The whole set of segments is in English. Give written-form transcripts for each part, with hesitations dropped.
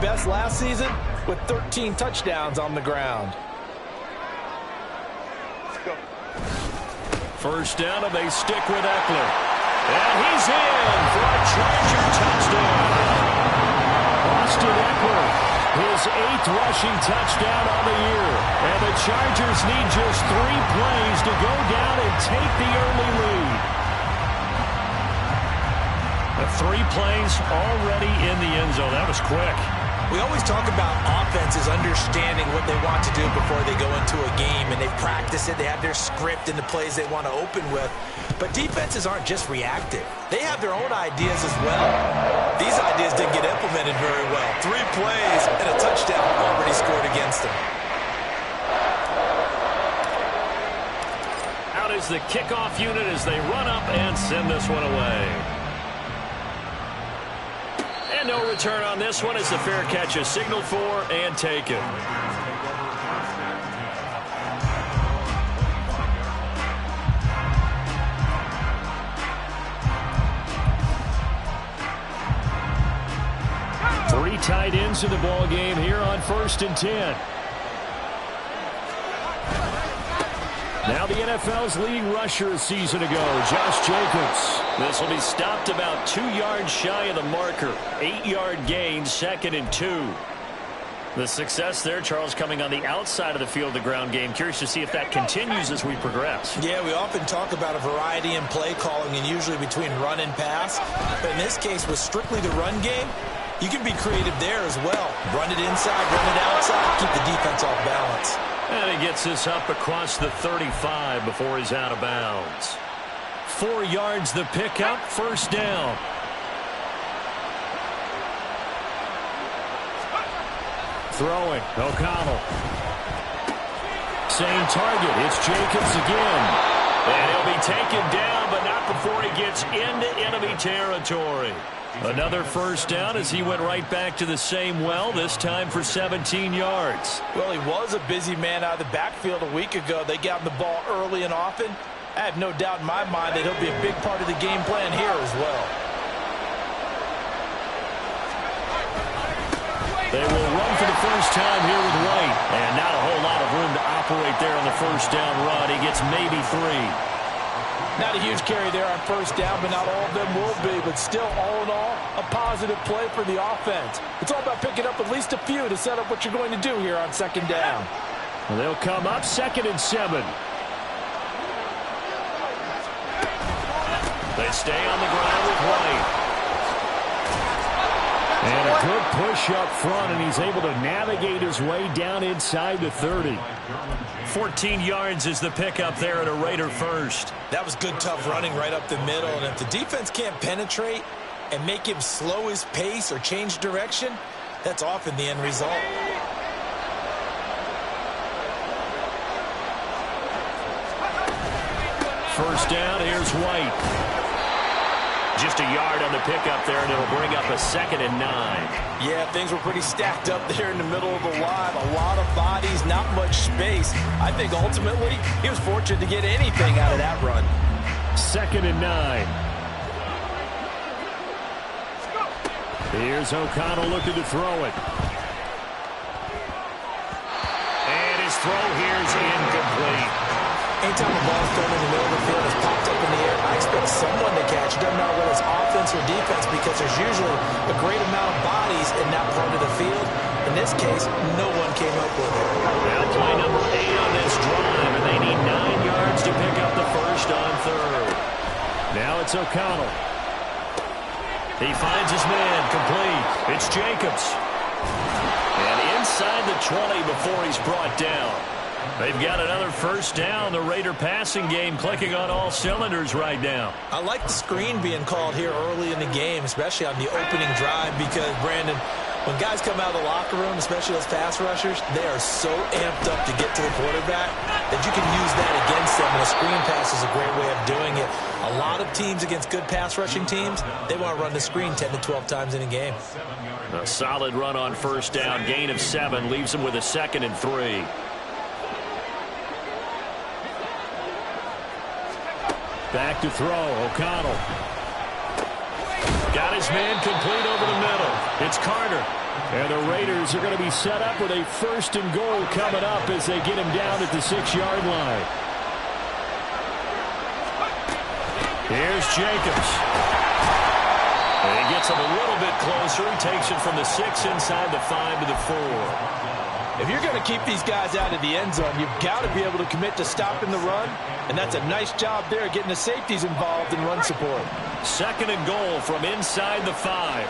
best last season with 13 touchdowns on the ground. First down, and they stick with Eckler. And he's in for a Charger touchdown. Austin Eckler, his 8th rushing touchdown on the year. And the Chargers need just 3 plays to go down and take the early lead. The 3 plays already in the end zone. That was quick. We always talk about offenses understanding what they want to do before they go into a game, and they practice it. They have their script and the plays they want to open with. But defenses aren't just reactive. They have their own ideas as well. These ideas didn't get implemented very well. 3 plays and a touchdown already scored against them. Out is the kickoff unit as they run up and send this one away. And no return on this one as the fair catch is signaled for and taken. Three tight ends in the ball game here on 1st and 10. Now the NFL's leading rusher a season ago, Josh Jacobs. This will be stopped about 2 yards shy of the marker. 8-yard gain, 2nd and 2. The success there, Charles, coming on the outside of the field, the ground game. Curious to see if that continues as we progress. Yeah, we often talk about a variety in play calling and usually between run and pass. But in this case, with strictly the run game, you can be creative there as well. Run it inside, run it outside, keep the defense off balance. And he gets this up across the 35 before he's out of bounds. 4 yards the pickup, 1st down. Throwing, O'Connell. Same target, it's Jacobs again. And he'll be taken down, but not before he gets into enemy territory. Another 1st down as he went right back to the same well, this time for 17 yards. Well, he was a busy man out of the backfield a week ago. They got him the ball early and often. I have no doubt in my mind that he'll be a big part of the game plan here as well. They will run for the first time here with White. And not a whole lot of room to operate there on the 1st down run. He gets maybe 3. Not a huge carry there on 1st down, but not all of them will be. But still, all in all, a positive play for the offense. It's all about picking up at least a few to set up what you're going to do here on 2nd down. Well, they'll come up 2nd and 7. They stay on the ground with White. And a good push up front, and he's able to navigate his way down inside the 30. 14 yards is the pickup there at a Raider 1st. That was good, tough running right up the middle. And if the defense can't penetrate and make him slow his pace or change direction, that's often the end result. First down, here's White. Just a yard on the pickup there, and it'll bring up a 2nd and 9. Yeah, things were pretty stacked up there in the middle of the line. A lot of bodies, not much space. I think ultimately he was fortunate to get anything out of that run. 2nd and 9. Here's O'Connell looking to throw it. And his throw here is incomplete. Anytime the ball's thrown in the middle of the field, it's popped up in the air, I expect someone to catch. It doesn't matter whether it's offense or defense because there's usually a great amount of bodies in that part of the field. In this case, no one came up with it. Now play number 8 on this drive, and they need 9 yards to pick up the 1st on 3rd. Now it's O'Connell. He finds his man, complete. It's Jacobs. And inside the 20 before he's brought down. They've got another 1st down. The Raider passing game clicking on all cylinders right now. I like the screen being called here early in the game, especially on the opening drive, because, Brandon, when guys come out of the locker room, especially those pass rushers, they are so amped up to get to the quarterback that you can use that against them, and a screen pass is a great way of doing it. A lot of teams against good pass rushing teams, they want to run the screen 10 to 12 times in a game. A solid run on 1st down, gain of 7, leaves them with a 2nd and 3. Back to throw, O'Connell. Got his man complete over the middle. It's Carter. And the Raiders are going to be set up with a 1st and goal coming up as they get him down at the 6-yard line. Here's Jacobs. And he gets him a little bit closer. He takes it from the 6 inside the 5 to the 4. If you're going to keep these guys out of the end zone, you've got to be able to commit to stopping the run. And that's a nice job there, getting the safeties involved in run support. 2nd and goal from inside the 5.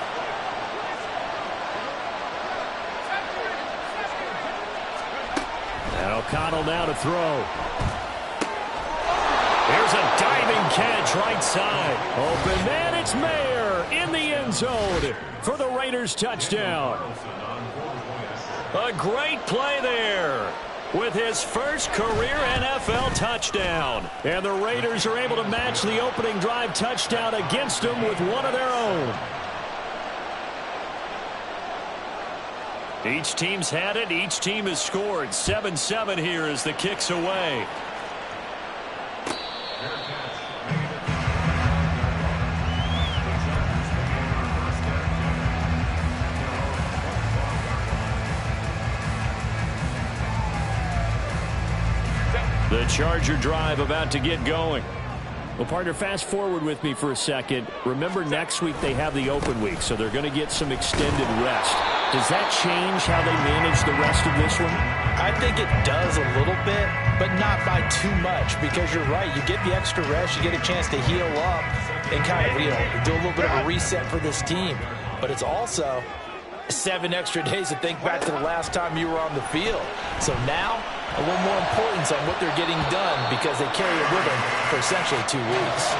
And O'Connell now to throw. Here's a diving catch right side. Open man, it's Mayer in the end zone for the Raiders touchdown. A great play there with his first career NFL touchdown. And the Raiders are able to match the opening drive touchdown against them with one of their own. Each team's had it. Each team has scored. 7-7 here as the kick's away. The Charger drive about to get going. Well, partner, fast forward with me for a second. Remember, next week they have the open week, so they're going to get some extended rest. Does that change how they manage the rest of this one? I think it does a little bit, but not by too much, because you're right. You get the extra rest, you get a chance to heal up and kind of, do a little bit of a reset for this team. But it's also 7 extra days to think back to the last time you were on the field. So now, a little more importance on what they're getting done because they carry it with them for essentially 2 weeks.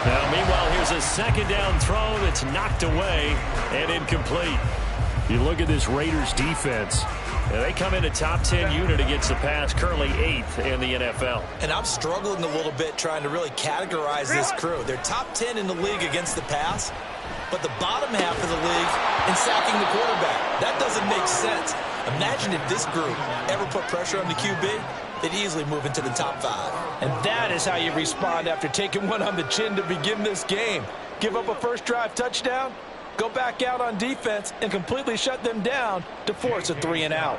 Now, meanwhile, here's a 2nd down throw that's knocked away and incomplete. You look at this Raiders defense. They come in a top 10 unit against the pass, currently 8th in the NFL. And I'm struggling a little bit trying to really categorize this crew. They're top 10 in the league against the pass, but the bottom half of the league in sacking the quarterback. That doesn't make sense. Imagine if this group ever put pressure on the QB, they'd easily move into the top 5. And that is how you respond after taking one on the chin to begin this game. Give up a first drive touchdown, go back out on defense, and completely shut them down to force a 3-and-out.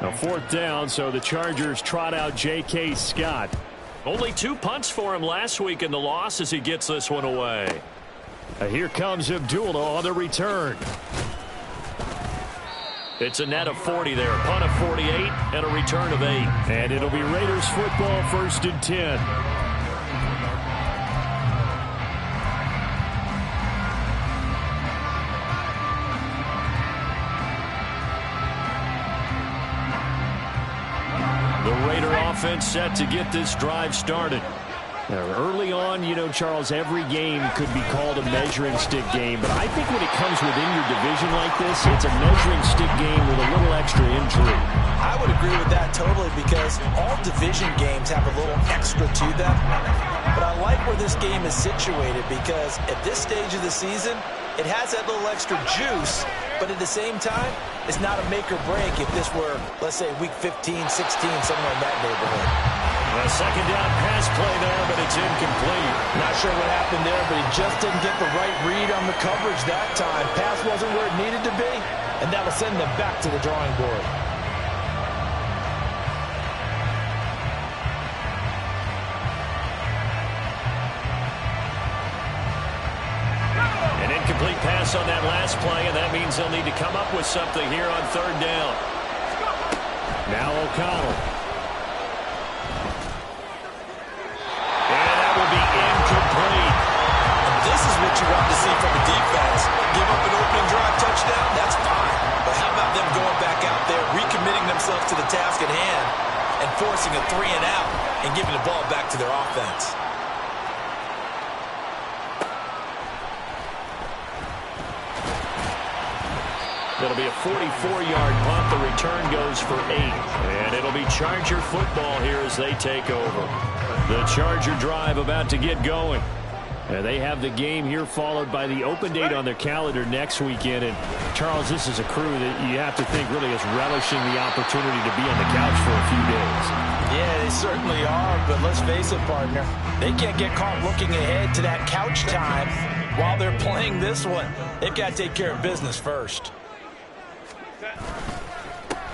Now 4th down, so the Chargers trot out J.K. Scott. Only 2 punts for him last week in the loss as he gets this one away. Here comes Abdullah on the return. It's a net of 40 there. Punt of 48 and a return of 8. And it'll be Raiders football, 1st and 10. The Raider offense set to get this drive started. Now, early on, Charles, every game could be called a measuring stick game, but I think when it comes within your division like this, it's a measuring stick game with a little extra intrigue. I would agree with that totally because all division games have a little extra to them. But I like where this game is situated because at this stage of the season, it has that little extra juice, but at the same time, it's not a make or break if this were, let's say, week 15, 16, somewhere in that neighborhood. A 2nd down pass play there, but it's incomplete. Not sure what happened there, but he just didn't get the right read on the coverage that time. Pass wasn't where it needed to be, and that'll send them back to the drawing board. An incomplete pass on that last play, and that means they'll need to come up with something here on 3rd down. Now O'Connell. This is what you want to see from the defense. Give up an opening drive touchdown, that's fine. But how about them going back out there, recommitting themselves to the task at hand, and forcing a 3-and-out and giving the ball back to their offense? It'll be a 44-yard punt. The return goes for 8. And it'll be Charger football here as they take over. The Charger drive about to get going. And they have the game here followed by the open date on their calendar next weekend. And, Charles, this is a crew that you have to think really is relishing the opportunity to be on the couch for a few days. Yeah, they certainly are. But let's face it, partner, they can't get caught looking ahead to that couch time while they're playing this one. They've got to take care of business first.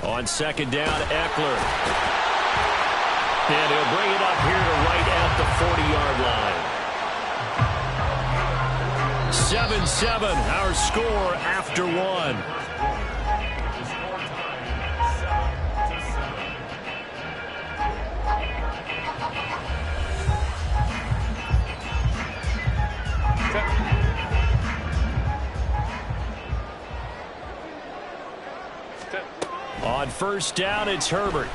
On second down, Eckler. And he'll bring it up here to right at the 40-yard line. 7-7, our score after one. On first down, it's Herbert.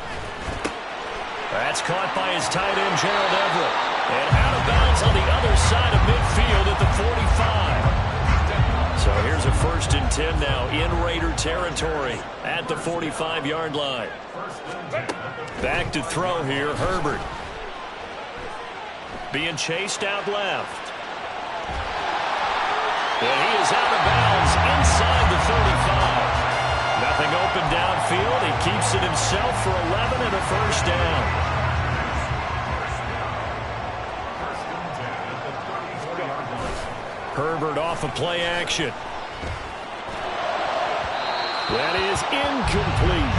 That's caught by his tight end, Gerald Everett. And out of bounds on the other side of midfield at the 45. So here's a 1st and 10 now in Raider territory at the 45-yard line. Back to throw here, Herbert. Being chased out left. And he is out of bounds inside the 35. Nothing open downfield. He keeps it himself for 11 and a 1st down. Herbert off of play action. That is incomplete.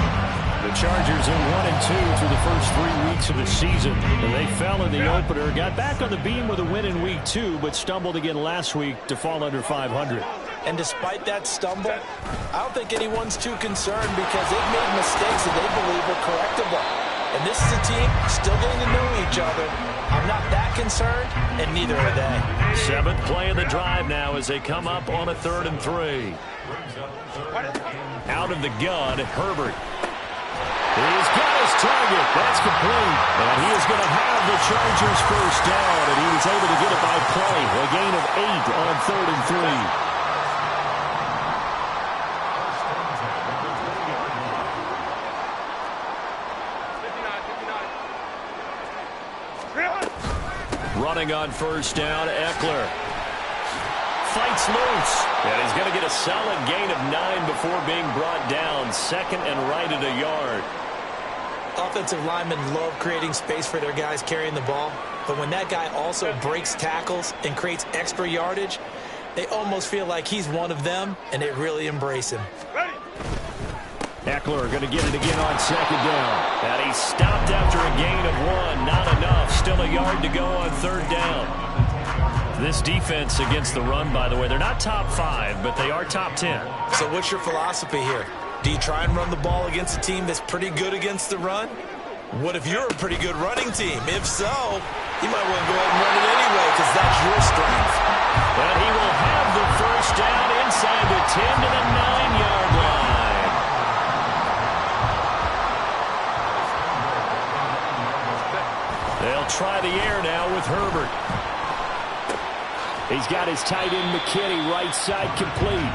The Chargers are 1-2 through the first 3 weeks of the season. And they fell in the opener, got back on the beam with a win in week 2, but stumbled again last week to fall under 500. And despite that stumble, I don't think anyone's too concerned because they've made mistakes that they believe are correctable. And this is a team still getting to know each other. I'm not that concerned, and neither are they. 7th play of the drive now as they come up on a 3rd and 3. Out of the gun, Herbert. He's got his target. That's complete. And he is going to have the Chargers 1st down, and he was able to get it by play. A gain of 8 on 3rd and 3. Running on 1st down, Eckler. Fights loose. And he's going to get a solid gain of 9 before being brought down. 2nd and right at a yard. Offensive linemen love creating space for their guys carrying the ball. But when that guy also breaks tackles and creates extra yardage, they almost feel like he's one of them, and they really embrace him. Eckler going to get it again on 2nd down. And he stopped after a gain of 1. Not enough. Still a yard to go on 3rd down. This defense against the run, by the way, they're not top 5, but they are top 10. So what's your philosophy here? Do you try and run the ball against a team that's pretty good against the run? What if you're a pretty good running team? If so, you might want to go ahead and run it anyway because that's your strength. But he will have the 1st down inside the 10 to the 9-yard line. They'll try the air now with Herbert. He's got his tight end McKinney right side complete.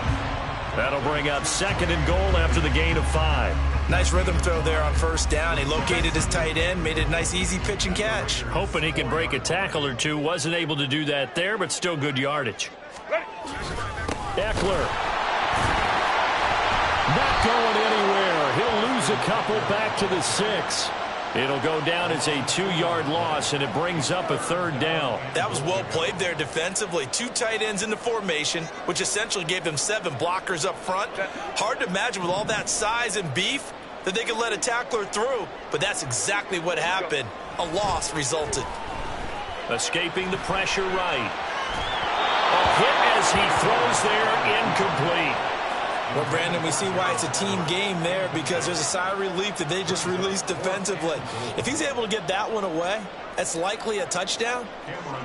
That'll bring up 2nd and goal after the gain of 5. Nice rhythm throw there on 1st down. He located his tight end, made it a nice easy pitch and catch. Hoping he can break a tackle or two. Wasn't able to do that there, but still good yardage. Eckler. Not going anywhere. He'll lose a couple back to the 6. It'll go down as a 2-yard loss, and it brings up a 3rd down. That was well played there defensively. 2 tight ends in the formation, which essentially gave them 7 blockers up front. Hard to imagine with all that size and beef that they could let a tackler through, but that's exactly what happened. A loss resulted. Escaping the pressure right. A hit as he throws there, incomplete. Well, Brandon, we see why it's a team game there because there's a sigh of relief that they just released defensively. If he's able to get that one away, that's likely a touchdown.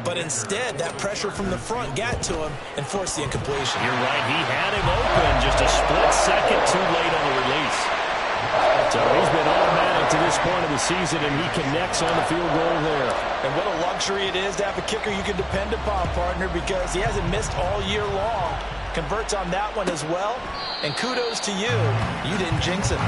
But instead, that pressure from the front got to him and forced the incompletion. You're right. He had him open just a split second too late on the release. So he's been automatic to this point of the season, and he connects on the field goal there. And what a luxury it is to have a kicker you can depend upon, partner, because he hasn't missed all year long. Converts on that one as well. And kudos to you. You didn't jinx it.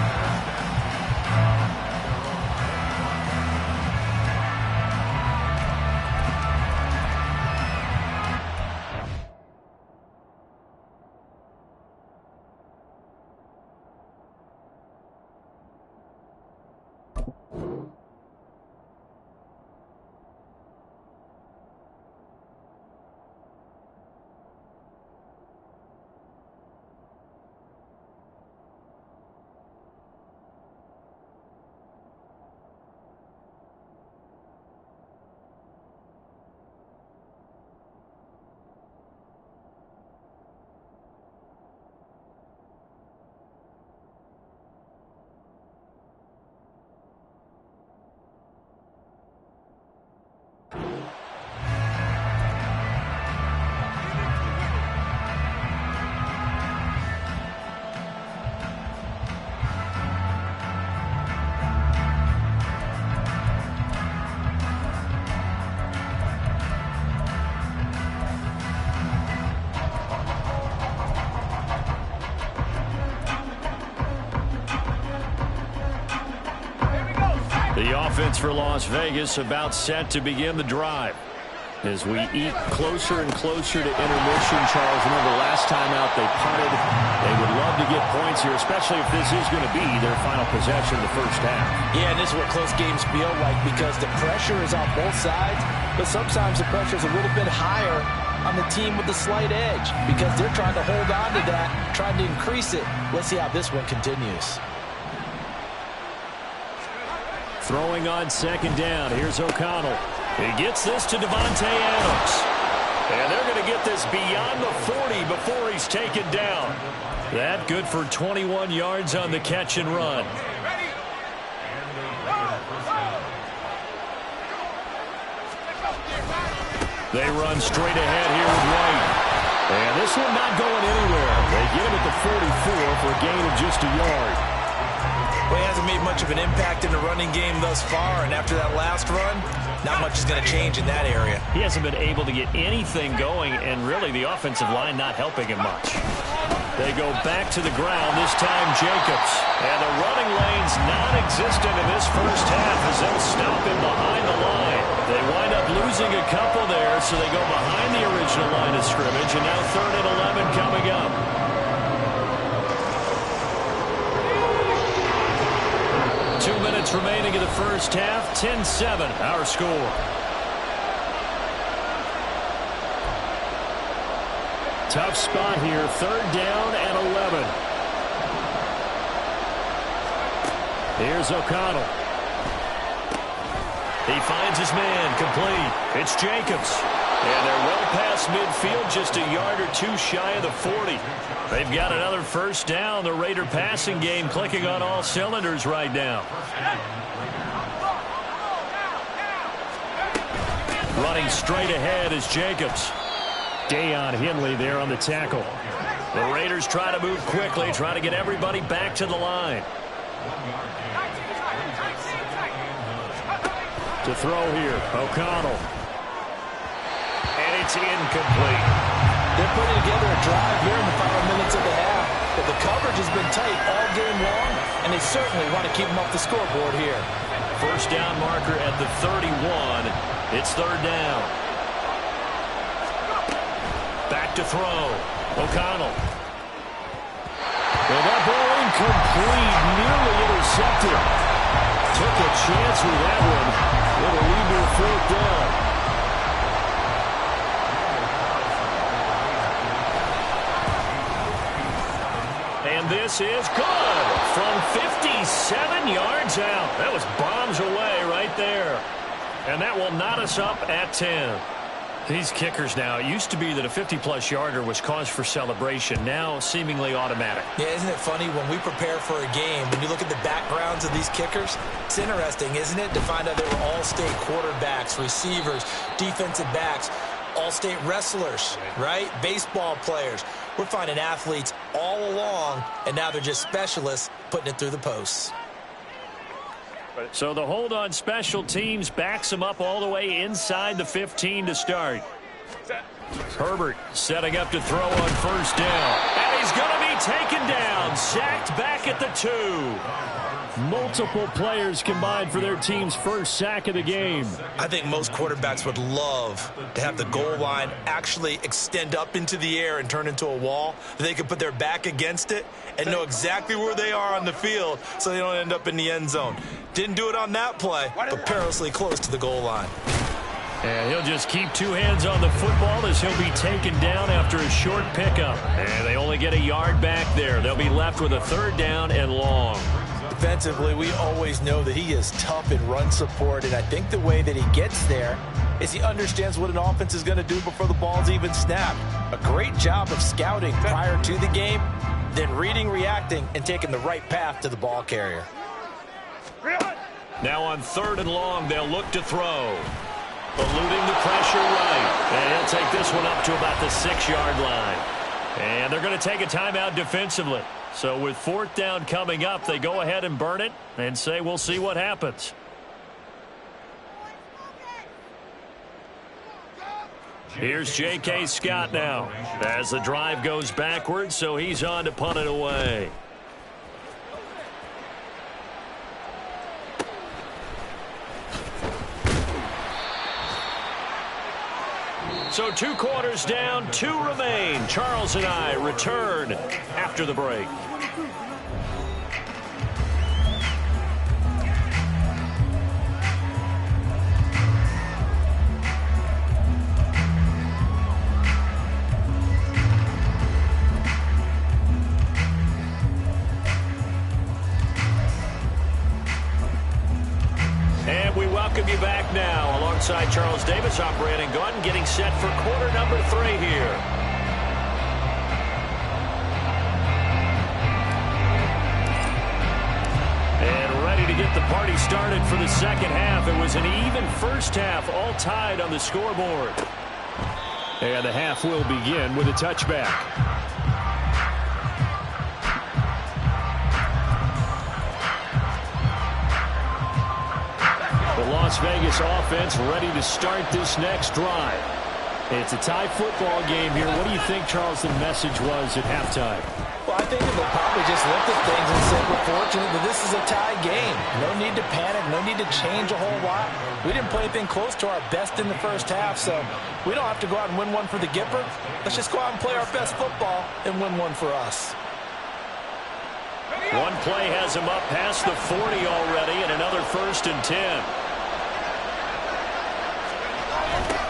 The offense for Las Vegas about set to begin the drive. As we eat closer and closer to intermission, Charles, remember last time out they punted. They would love to get points here, especially if this is going to be their final possession of the first half. Yeah, and this is what close games feel like because the pressure is on both sides, but sometimes the pressure is a little bit higher on the team with the slight edge because they're trying to hold on to that, trying to increase it. Let's see how this one continues. Throwing on second down. Here's O'Connell. He gets this to Devontae Adams. And they're going to get this beyond the 40 before he's taken down. That good for 21 yards on the catch and run. They run straight ahead here with White. And this one not going anywhere. They get him at the 44 for a gain of just a yard. Well, he hasn't made much of an impact in the running game thus far, and after that last run, not much is going to change in that area. He hasn't been able to get anything going, and really the offensive line not helping him much. They go back to the ground, this time Jacobs. And the running lane's non-existent in this first half as they'll stop him behind the line. They wind up losing a couple there, so they go behind the original line of scrimmage, and now 3rd and 11 coming up. Remaining in the first half, 10-7 our score. Tough spot here, 3rd down and 11. Here's O'Connell. He finds his man, complete. It's Jacobs. And they're well past midfield, just a yard or two shy of the 40. They've got another first down. The Raider passing game clicking on all cylinders right now. Running straight ahead is Jacobs. Dayon Henley there on the tackle. The Raiders try to move quickly, try to get everybody back to the line. To throw here, O'Connell. And it's incomplete. They're putting together a drive here in the final minutes of the half, but the coverage has been tight all game long, and they certainly want to keep them off the scoreboard here. First down marker at the 31. It's 3rd down. Back to throw. O'Connell. And that ball incomplete, nearly intercepted. Took a chance with that one. It'll lead to a 4th down. And this is good from 57 yards out. That was bombs away right there. And that will knot us up at 10. These kickers now, it used to be that a 50-plus yarder was cause for celebration. Now seemingly automatic. Yeah, isn't it funny when we prepare for a game, when you look at the backgrounds of these kickers, it's interesting, isn't it, to find out they were all-state quarterbacks, receivers, defensive backs, all-state wrestlers, right? Baseball players. We're finding athletes all along, and now they're just specialists putting it through the posts. So the hold on special teams backs him up all the way inside the 15 to start. Herbert setting up to throw on first down. And he's going to be taken down. Sacked back at the 2. Multiple players combined for their team's first sack of the game. I think most quarterbacks would love to have the goal line actually extend up into the air and turn into a wall. They could put their back against it and know exactly where they are on the field so they don't end up in the end zone. Didn't do it on that play, but perilously close to the goal line. And he'll just keep 2 hands on the football as he'll be taken down after a short pickup. And they only get a yard back there. They'll be left with a 3rd down and long. Defensively, we always know that he is tough in run support, and I think the way that he gets there is he understands what an offense is going to do before the ball's even snapped. A great job of scouting prior to the game, then reading, reacting, and taking the right path to the ball carrier. Now on 3rd and long, they'll look to throw. Eluding the pressure right. And he'll take this one up to about the 6-yard line. And they're going to take a timeout defensively. So with 4th down coming up, they go ahead and burn it and say we'll see what happens. Here's J.K. Scott now as the drive goes backwards, so he's on to punt it away. So 2 quarters down, 2 remain. Charles and I return after the break. And we welcome you back now alongside Charles Davis, I'm Brandon Gunn, getting set for quarter number 3 here. And ready to get the party started for the second half. It was an even first half, all tied on the scoreboard. And the half will begin with a touchback. The Las Vegas offense ready to start this next drive. It's a tie football game here. What do you think, Charles, the message was at halftime? Well, I think they'll probably just looked at things and said, we're fortunate that this is a tie game. No need to panic. No need to change a whole lot. We didn't play anything close to our best in the first half, so we don't have to go out and win one for the Gipper. Let's just go out and play our best football and win one for us. One play has him up past the 40 already, and another 1st and 10.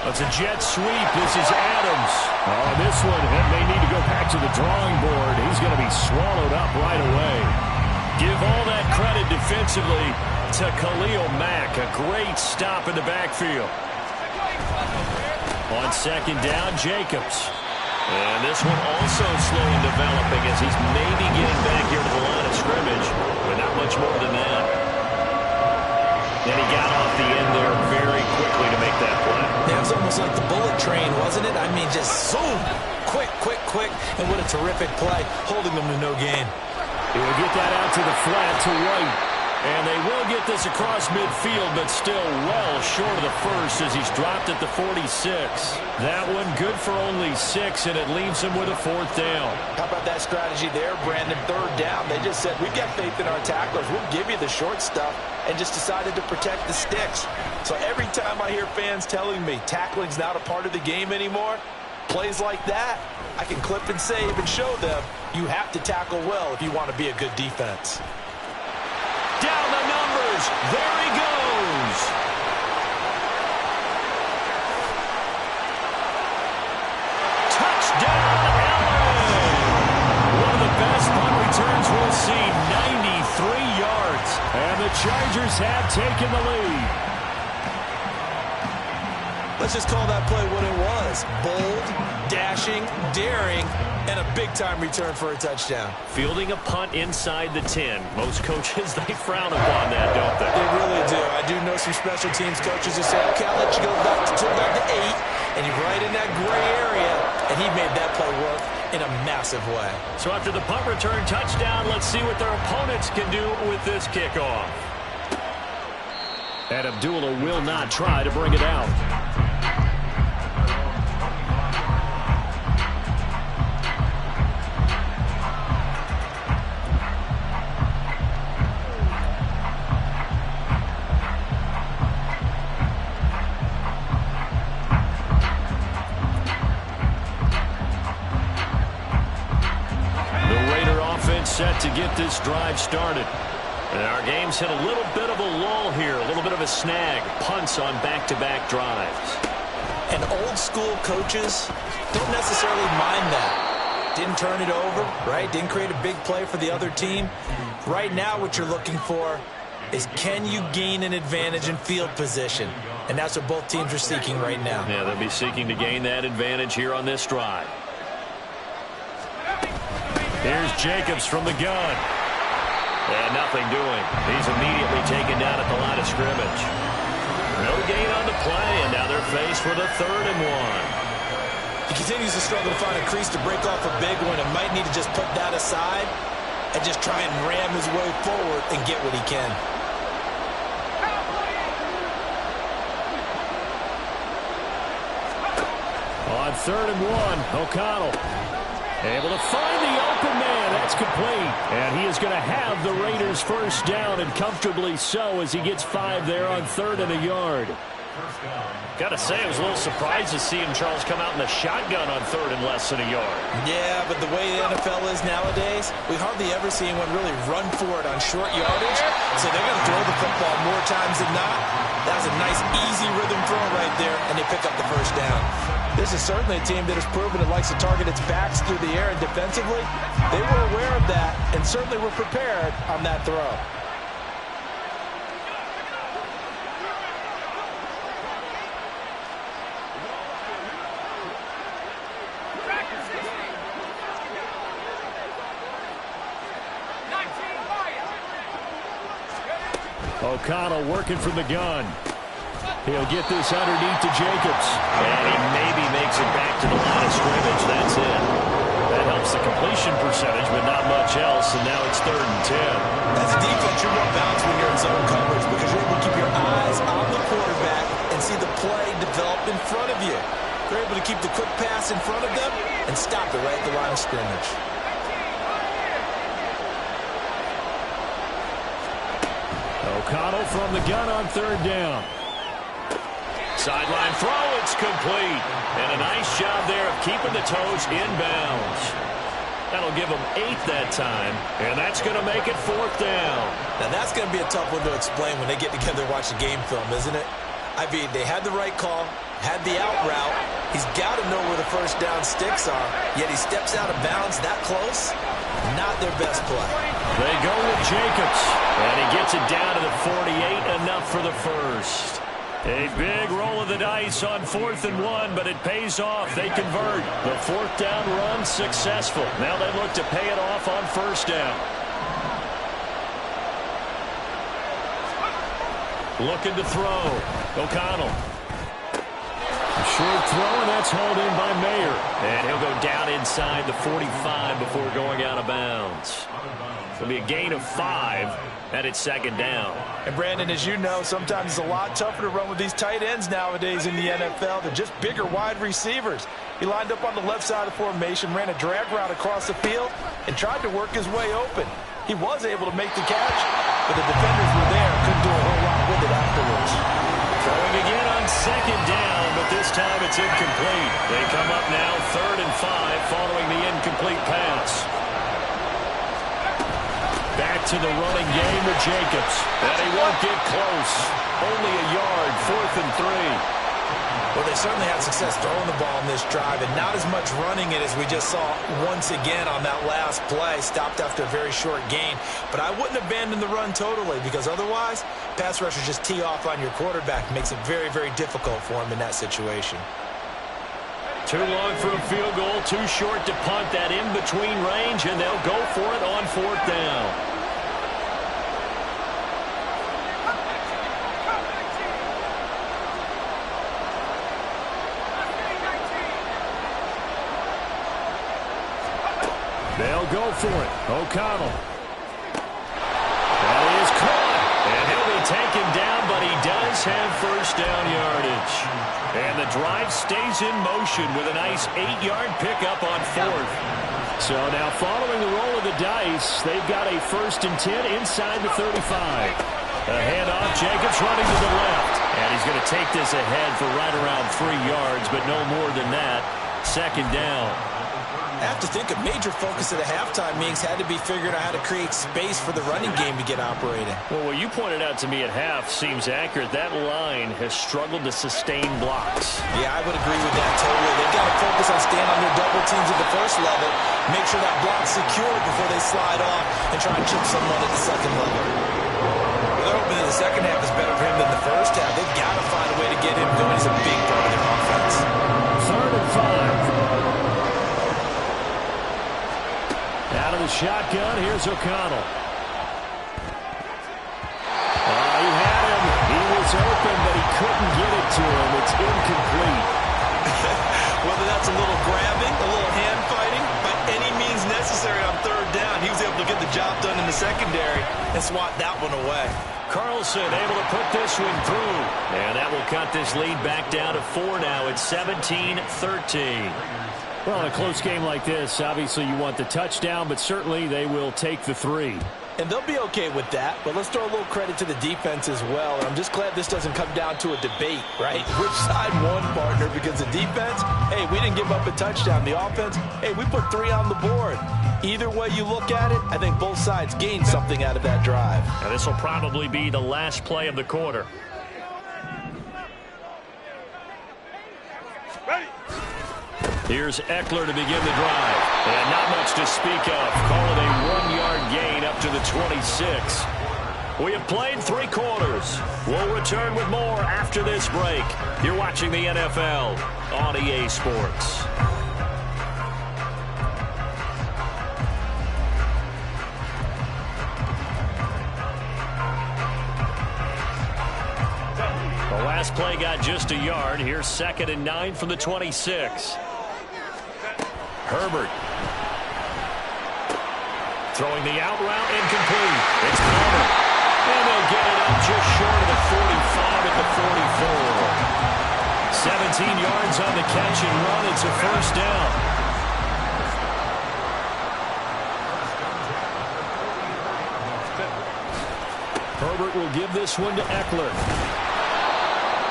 It's a jet sweep. This is Adams. Oh, this one may need to go back to the drawing board. He's going to be swallowed up right away. Give all that credit defensively to Khalil Mack. A great stop in the backfield. On 2nd down, Jacobs. And this one also slow in developing as he's maybe getting back here to the line of scrimmage, but not much more than that. And he got off the end there very quickly to make that play. Yeah, it was almost like the bullet train, wasn't it? I mean, just zoom, quick, and what a terrific play, holding them to no gain. He will get that out to the flat to White. And they will get this across midfield, but still well short of the first as he's dropped at the 46. That one good for only 6, and it leaves him with a 4th down. How about that strategy there, Brandon? 3rd down. They just said, we've got faith in our tacklers. We'll give you the short stuff, and just decided to protect the sticks. So every time I hear fans telling me tackling's not a part of the game anymore, plays like that, I can clip and save and show them you have to tackle well if you want to be a good defense. Down the numbers. There he goes. Touchdown, Allen. One of the best punt returns we'll see. 93 yards. And the Chargers have taken the lead. Let's just call that play what it was. Bold, dashing, daring, and a big-time return for a touchdown. Fielding a punt inside the 10. Most coaches, they frown upon that, don't they? They really do. I do know some special teams coaches who say, okay, I'll let you go back to 8, and you're right in that gray area, and he made that play work in a massive way. So after the punt return touchdown, let's see what their opponents can do with this kickoff. And Abdullah will not try to bring it out. Set to get this drive started. And our game's hit a little bit of a lull here, a little bit of a snag. Punts on back-to-back drives. And old school coaches don't necessarily mind that. Didn't turn it over, right? Didn't create a big play for the other team. Right now what you're looking for is, can you gain an advantage in field position? And that's what both teams are seeking right now. Yeah, they'll be seeking to gain that advantage here on this drive. Here's Jacobs from the gun. And nothing doing. He's immediately taken down at the line of scrimmage. No gain on the play, and now they're faced with a 3rd and 1. He continues to struggle to find a crease to break off a big one, and might need to just put that aside and just try and ram his way forward and get what he can. On 3rd and 1, O'Connell able to find the open man. That's complete. And he is going to have the Raiders' 1st down, and comfortably so, as he gets 5 there on 3rd and a yard. Got to say, I was a little surprised to see him, Charles, come out in the shotgun on third and less than a yard. Yeah, but the way the NFL is nowadays, we hardly ever see anyone really run for it on short yardage. So they're going to throw the football more times than not. That was a nice, easy rhythm throw right there, and they pick up the first down. This is certainly a team that has proven it likes to target its backs through the air, and defensively, they were aware of that and certainly were prepared on that throw. O'Connell working from the gun. He'll get this underneath to Jacobs. And he maybe makes it back to the line of scrimmage. That's it. That helps the completion percentage, but not much else. And now it's 3rd and 10. As a defense, you're more balanced when you're in zone coverage because you're able to keep your eyes on the quarterback and see the play develop in front of you. You're able to keep the quick pass in front of them and stop it right at the line of scrimmage. O'Connell from the gun on 3rd down. Sideline throw, it's complete. And a nice job there of keeping the toes in bounds. That'll give them 8 that time, and that's going to make it 4th down. Now that's going to be a tough one to explain when they get together and watch the game film, isn't it? I mean, they had the right call, had the out route. He's got to know where the first down sticks are, yet he steps out of bounds that close. Not their best play. They go with Jacobs, and he gets it down to the 48, enough for the first. A big roll of the dice on 4th and 1, but it pays off. They convert. The 4th down run successful. Now they look to pay it off on 1st down. Looking to throw. O'Connell. A short throw, and that's hauled in by Mayer. And he'll go down inside the 45 before going out of bounds. It'll be a gain of 5, and it's 2nd down. And Brandon, as you know, sometimes it's a lot tougher to run with these tight ends nowadays in the NFL. They're just bigger wide receivers. He lined up on the left side of the formation, ran a drag route across the field, and tried to work his way open. He was able to make the catch, but the defenders were there and couldn't do a whole lot with it afterwards. Throwing again on 2nd down, but this time it's incomplete. They come up now 3rd and 5 following the incomplete pass. Back to the running game with Jacobs. And he won't get close. Only a yard, 4th and 3. Well, they certainly had success throwing the ball in this drive, and not as much running it as we just saw once again on that last play. Stopped after a very short gain. But I wouldn't abandon the run totally, because otherwise, pass rushers just tee off on your quarterback. Makes it very, very difficult for him in that situation. Too long for a field goal, too short to punt that in-between range, and they'll go for it on 4th down. They'll go for it. O'Connell. That is caught. And he'll be taken down, but he does have 1st down yardage. And the drive stays in motion with a nice 8-yard pickup on 4th. So now following the roll of the dice, they've got a 1st and 10 inside the 35. A handoff, Jacobs running to the left. And he's going to take this ahead for right around 3 yards, but no more than that. 2nd down. I have to think a major focus of the halftime meetings had to be figuring out how to create space for the running game to get operating. Well, what you pointed out to me at half seems accurate. That line has struggled to sustain blocks. Yeah, I would agree with that totally. They've got to focus on staying on their double teams at the first level, make sure that block's secure before they slide off and try and chip someone at the second level. Well, they're hoping that the second half is better for him than the first half. They've got to find a way to get him going. He's a big part of their offense. 3rd and 5. Out of the shotgun, here's O'Connell. He had him. He was open, but he couldn't get it to him. It's incomplete. Whether that's a little grabbing, a little hand fighting, by any means necessary on 3rd down, he was able to get the job done in the secondary and swat that one away. Carlson able to put this one through. And that will cut this lead back down to 4 now. It's 17-13. Well, in a close game like this, obviously you want the touchdown, but certainly they will take the 3. And they'll be okay with that, but let's throw a little credit to the defense as well. And I'm just glad this doesn't come down to a debate, right? Which side won, partner? Because the defense, hey, we didn't give up a touchdown. The offense, hey, we put 3 on the board. Either way you look at it, I think both sides gained something out of that drive. Now this will probably be the last play of the quarter. Here's Eckler to begin the drive. And not much to speak of. Call it a 1-yard gain up to the 26. We have played 3 quarters. We'll return with more after this break. You're watching the NFL on EA Sports. The last play got just a yard. Here's 2nd and 9 from the 26. Herbert. Throwing the out route, incomplete. It's covered. And they'll get it up just short of the 45 at the 44. 17 yards on the catch and run. It's a first down. Herbert will give this one to Eckler.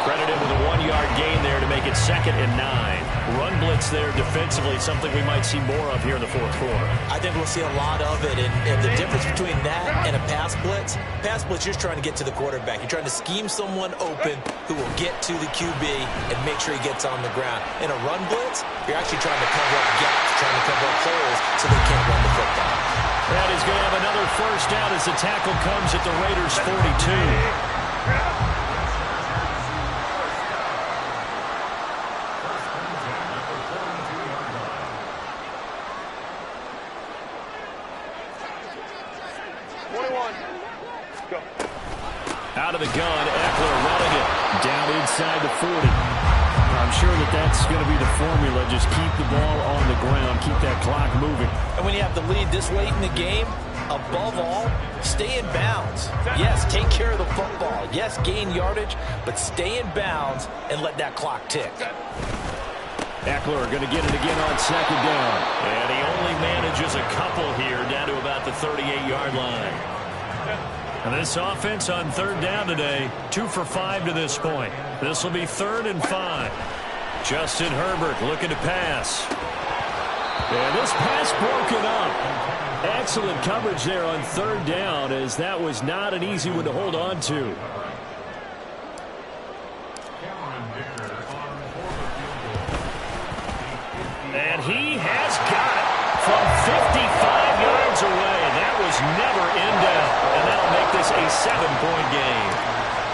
Credited with a 1-yard gain there to make it 2nd and 9. Run blitz there defensively, something we might see more of here in the 4th quarter. I think we'll see a lot of it, and the difference between that and a pass blitz, you're just trying to get to the quarterback. You're trying to scheme someone open who will get to the QB and make sure he gets on the ground. In a run blitz, you're actually trying to cover up gaps, trying to cover up holes so they can't run the football. That is going to have another first down as the tackle comes at the Raiders' 42. Out of the gun, Eckler running it down inside the 40. I'm sure that's going to be the formula. Just keep the ball on the ground, keep that clock moving. And when you have the lead this late in the game, above all, stay in bounds. Yes, take care of the football. Yes, gain yardage, but stay in bounds and let that clock tick. Eckler going to get it again on 2nd down. And he only manages a couple here down to about the 38-yard line. And this offense on 3rd down today, 2 for 5 to this point. This will be 3rd and 5. Justin Herbert looking to pass. And this pass broken up. Excellent coverage there on 3rd down, as that was not an easy one to hold on to. And he has got it from 55 yards away. That was never in doubt. And that'll make this a 7-point game.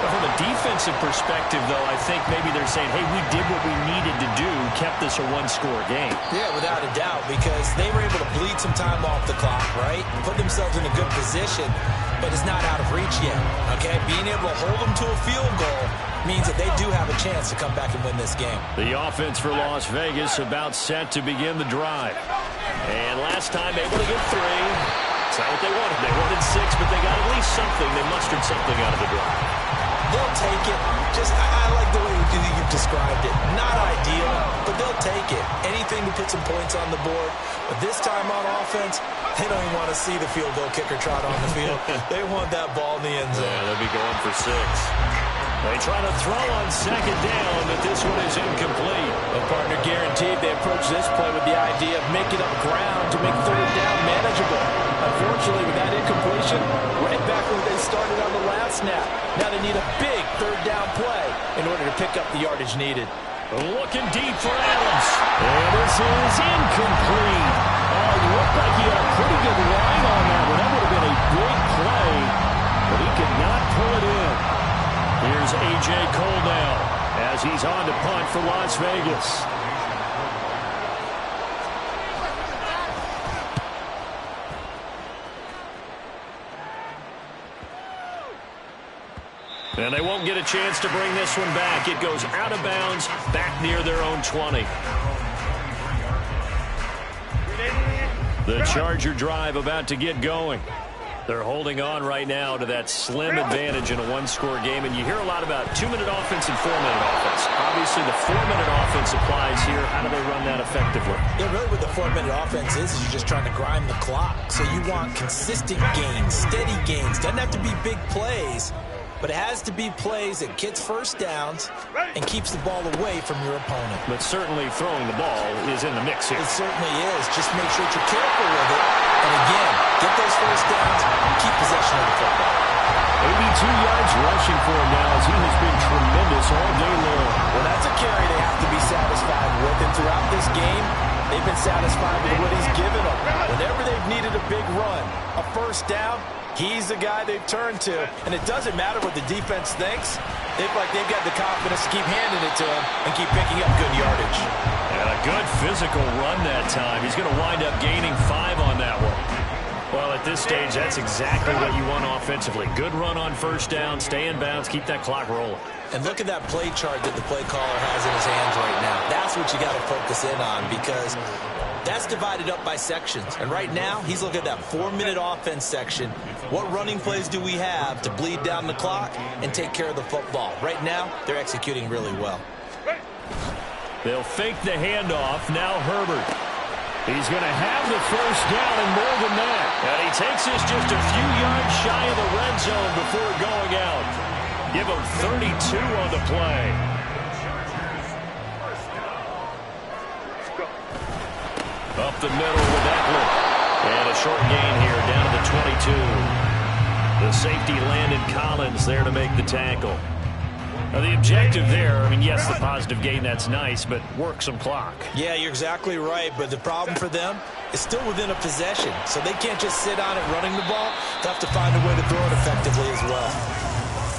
But from a defensive perspective, though, I think maybe they're saying, hey, we did what we needed to do, kept this a 1-score game. Yeah, without a doubt, because they were able to bleed some time off the clock, right? Put themselves in a good position, but it's not out of reach yet, okay? Being able to hold them to a field goal means that they do have a chance to come back and win this game. The offense for Las Vegas about set to begin the drive. And last time able to get 3. It's not what they wanted. They wanted 6, but they got at least something. They mustered something out of the drive. They'll take it. I like the way you've described it. Not ideal, but they'll take it. Anything to put some points on the board. But this time on offense, they don't even want to see the field goal kicker trot on the field. They want that ball in the end zone. Yeah, they'll be going for 6. They try to throw on 2nd down, but this one is incomplete. The partner guaranteed they approach this play with the idea of making up ground to make 3rd down manageable. Unfortunately, with that incompletion, right back where they started on the last snap. Now they need a big 3rd down play in order to pick up the yardage needed. Looking deep for Adams. And this is incomplete. Oh, it looked like he had a pretty good line on that one. That would have been a big play, but he could not pull it in. Here's A.J. Cole now as he's on to punt for Las Vegas. And they won't get a chance to bring this one back. It goes out of bounds, back near their own 20. The Charger drive about to get going. They're holding on right now to that slim advantage in a one-score game, and you hear a lot about 2-minute offense and 4-minute offense. Obviously, the 4-minute offense applies here. How do they run that effectively? Yeah, really what the 4-minute offense is you're just trying to grind the clock. So you want consistent gains, steady gains. Doesn't have to be big plays, but it has to be plays that gets first downs and keeps the ball away from your opponent. But certainly throwing the ball is in the mix here. It certainly is. Just make sure that you're careful with it. And again, get those first downs, keep possession of the football. 82 yards rushing for him now as he has been tremendous all day long. Well, that's a carry they have to be satisfied with. And throughout this game, they've been satisfied with what he's given them. Whenever they've needed a big run, a first down, he's the guy they've turned to. And it doesn't matter what the defense thinks. They feel like they've got the confidence to keep handing it to him and keep picking up good yardage. And a good physical run that time. He's going to wind up gaining 5 on that one. Well, at this stage, that's exactly what you want offensively. Good run on first down, stay in bounds, keep that clock rolling. And look at that play chart that the play caller has in his hands right now. That's what you got to focus in on because that's divided up by sections. And right now, he's looking at that 4-minute offense section. What running plays do we have to bleed down the clock and take care of the football? Right now, they're executing really well. They'll fake the handoff. Now Herbert. He's going to have the first down and more than that. And he takes this just a few yards shy of the red zone before going out. Give him 32 on the play. Up the middle with Eckler. And a short gain here down to the 22. The safety Landon Collins there to make the tackle. Now, the objective there, I mean, yes, the positive gain, that's nice, but work some clock. Yeah, you're exactly right, but the problem for them is still within a possession, so they can't just sit on it running the ball. They have to find a way to throw it effectively as well.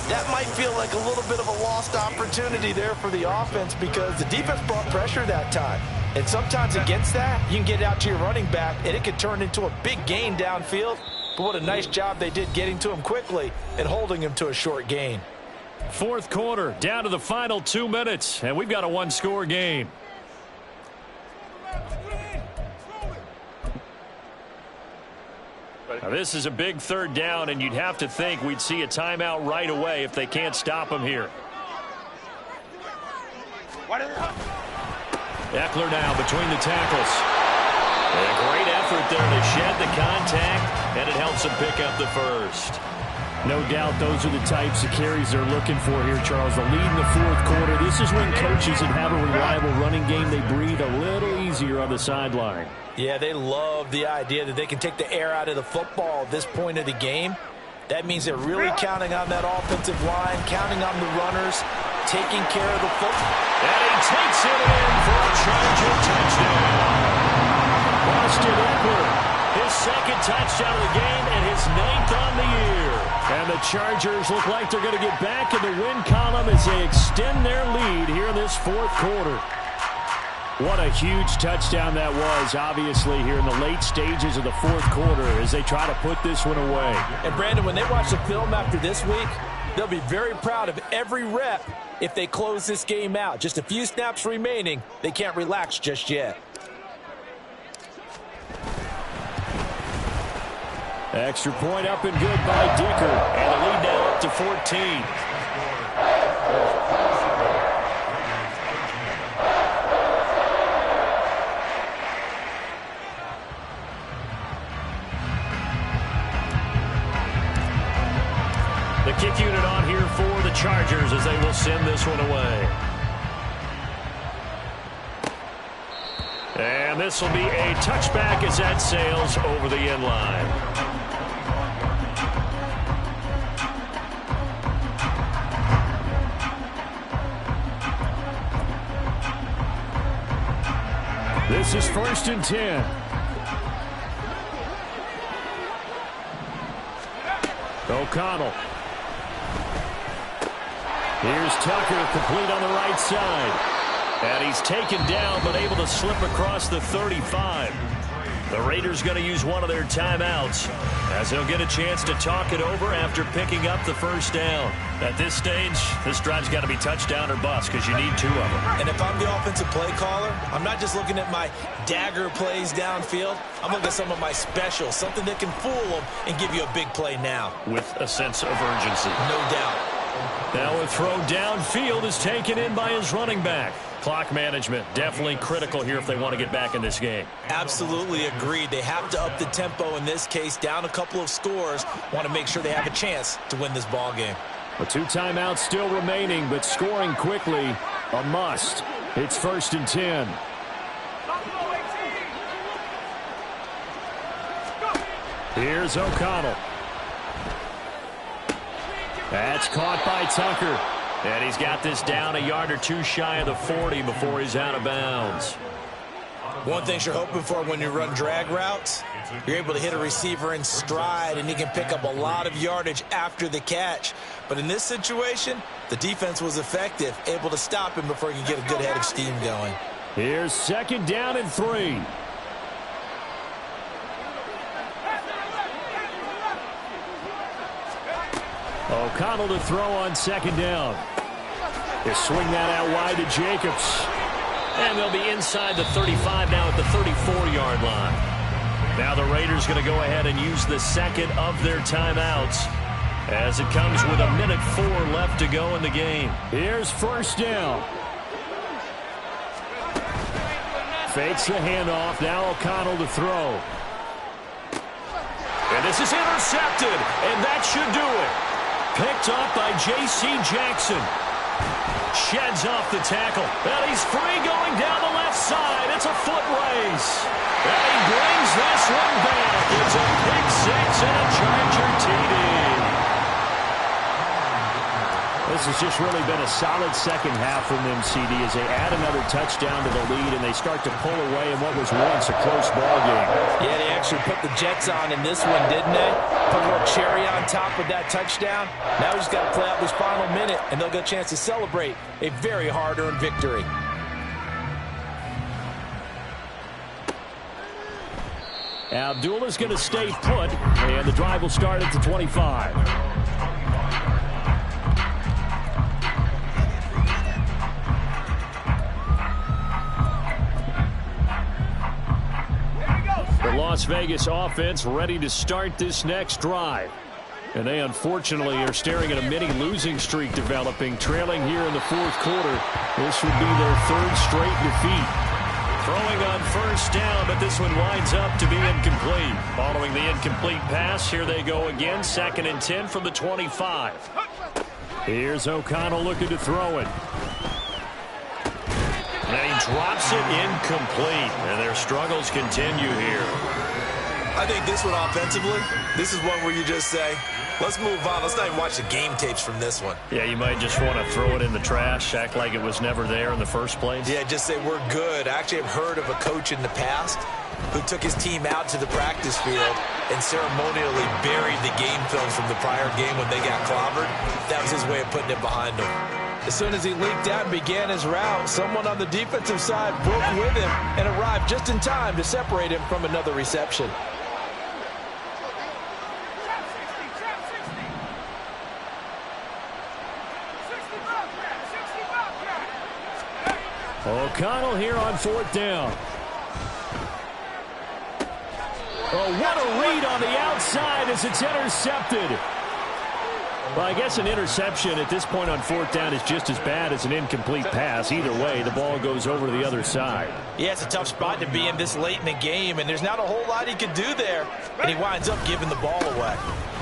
That might feel like a little bit of a lost opportunity there for the offense because the defense brought pressure that time. And sometimes against that, you can get out to your running back, and it could turn into a big gain downfield. But what a nice job they did getting to him quickly and holding him to a short gain. Fourth quarter, down to the final 2 minutes, and we've got a one-score game. Now, this is a big third down, and you'd have to think we'd see a timeout right away if they can't stop him here. Eckler now between the tackles. And a great effort there to shed the contact, and it helps him pick up the first. No doubt those are the types of carries they're looking for here, Charles. The lead in the fourth quarter. This is when coaches that have a reliable running game, they breathe a little easier on the sideline. Yeah, they love the idea that they can take the air out of the football at this point of the game. That means they're really counting on that offensive line, counting on the runners, taking care of the football. And he takes it in for a Charger touchdown. Austin Eckler, his second touchdown of the game and his 9th on the year. And the Chargers look like they're going to get back in the win column as they extend their lead here in this fourth quarter. What a huge touchdown that was, obviously, here in the late stages of the fourth quarter as they try to put this one away. And, Brandon, when they watch the film after this week, they'll be very proud of every rep if they close this game out. Just a few snaps remaining. They can't relax just yet. Extra point up and good by Dicker. And the lead now up to 14. The kick unit on here for the Chargers as they will send this one away. And this will be a touchback as that sails over the end line. This is 1st and 10. O'Connell. Here's Tucker, complete on the right side. And he's taken down, but able to slip across the 35. The Raiders going to use one of their timeouts as they'll get a chance to talk it over after picking up the first down. At this stage, this drive's got to be touchdown or bust because you need 2 of them. And if I'm the offensive play caller, I'm not just looking at my dagger plays downfield. I'm looking at some of my specials, something that can fool them and give you a big play now. With a sense of urgency. No doubt. Now a throw downfield is taken in by his running back. Clock management, definitely critical here if they want to get back in this game. Absolutely agreed. They have to up the tempo in this case, down a couple of scores. Want to make sure they have a chance to win this ball game. A 2 timeouts still remaining, but scoring quickly, a must. It's 1st and 10. Here's O'Connell. That's caught by Tucker. And he's got this down a yard or 2 shy of the 40 before he's out of bounds. One thing you're hoping for when you run drag routes, you're able to hit a receiver in stride, and he can pick up a lot of yardage after the catch. But in this situation, the defense was effective, able to stop him before he can get a good head of steam going. Here's 2nd down and 3. O'Connell to throw on 2nd down. They swing that out wide to Jacobs. And they'll be inside the 35 now at the 34-yard line. Now the Raiders going to go ahead and use the 2nd of their timeouts as it comes with 1:04 left to go in the game. Here's 1st down. Fakes the handoff. Now O'Connell to throw. And this is intercepted, and that should do it. Picked up by J.C. Jackson. Sheds off the tackle. And he's free going down the left side. It's a foot race. And he brings this one back. It's a pick 6 and a Charger TD. This has just really been a solid second half from them, CD, as they add another touchdown to the lead and they start to pull away in what was once a close ball game. Yeah, they actually put the Jets on in this one, didn't they? Put a little cherry on top with that touchdown. Now we just got to play out this final minute, and they'll get a chance to celebrate a very hard-earned victory. Abdullah's going to stay put, and the drive will start at the 25. The Las Vegas offense ready to start this next drive. And they unfortunately are staring at a mini losing streak developing, trailing here in the 4th quarter. This would be their 3rd straight defeat. Throwing on 1st down, but this one winds up to be incomplete. Following the incomplete pass, here they go again. 2nd and 10 from the 25. Here's O'Connell looking to throw it. And he drops it incomplete. And their struggles continue here. I think this one offensively, this is one where you just say, let's move on. Let's not even watch the game tapes from this one. Yeah, you might just want to throw it in the trash, act like it was never there in the first place. Yeah, just say we're good. I actually have heard of a coach in the past who took his team out to the practice field and ceremonially buried the game films from the prior game when they got clobbered. That was his way of putting it behind him. As soon as he leaked out and began his route, someone on the defensive side broke with him and arrived just in time to separate him from another reception. O'Connell here on 4th down. Oh, what a read on the outside as it's intercepted. Well, I guess an interception at this point on 4th down is just as bad as an incomplete pass. Either way, the ball goes over to the other side. Yeah, it's a tough spot to be in this late in the game, and there's not a whole lot he could do there, and he winds up giving the ball away.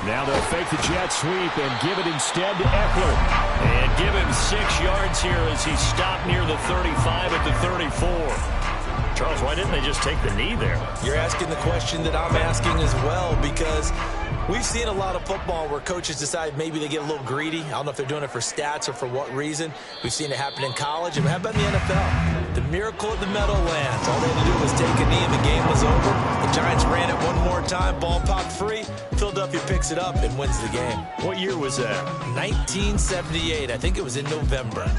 Now they'll fake the jet sweep and give it instead to Eckler. And give him 6 yards here as he stopped near the 35 at the 34. Charles, why didn't they just take the knee there? You're asking the question that I'm asking as well, because we've seen a lot of football where coaches decide maybe they get a little greedy. I don't know if they're doing it for stats or for what reason. We've seen it happen in college. And how about in the NFL? The miracle at the Meadowlands. All they had to do was take a knee and the game was over. The Giants ran it one more time. Ball popped free. Philadelphia picks it up and wins the game. What year was that? 1978. I think it was in November.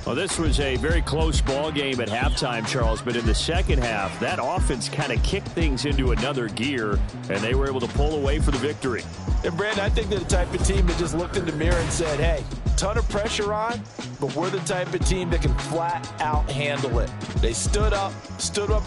Well, this was a very close ball game at halftime, Charles, but in the second half, that offense kind of kicked things into another gear, and they were able to pull away for the victory. And, Brandon, I think they're the type of team that just looked in the mirror and said, hey, ton of pressure on, but we're the type of team that can flat out handle it. They stood up with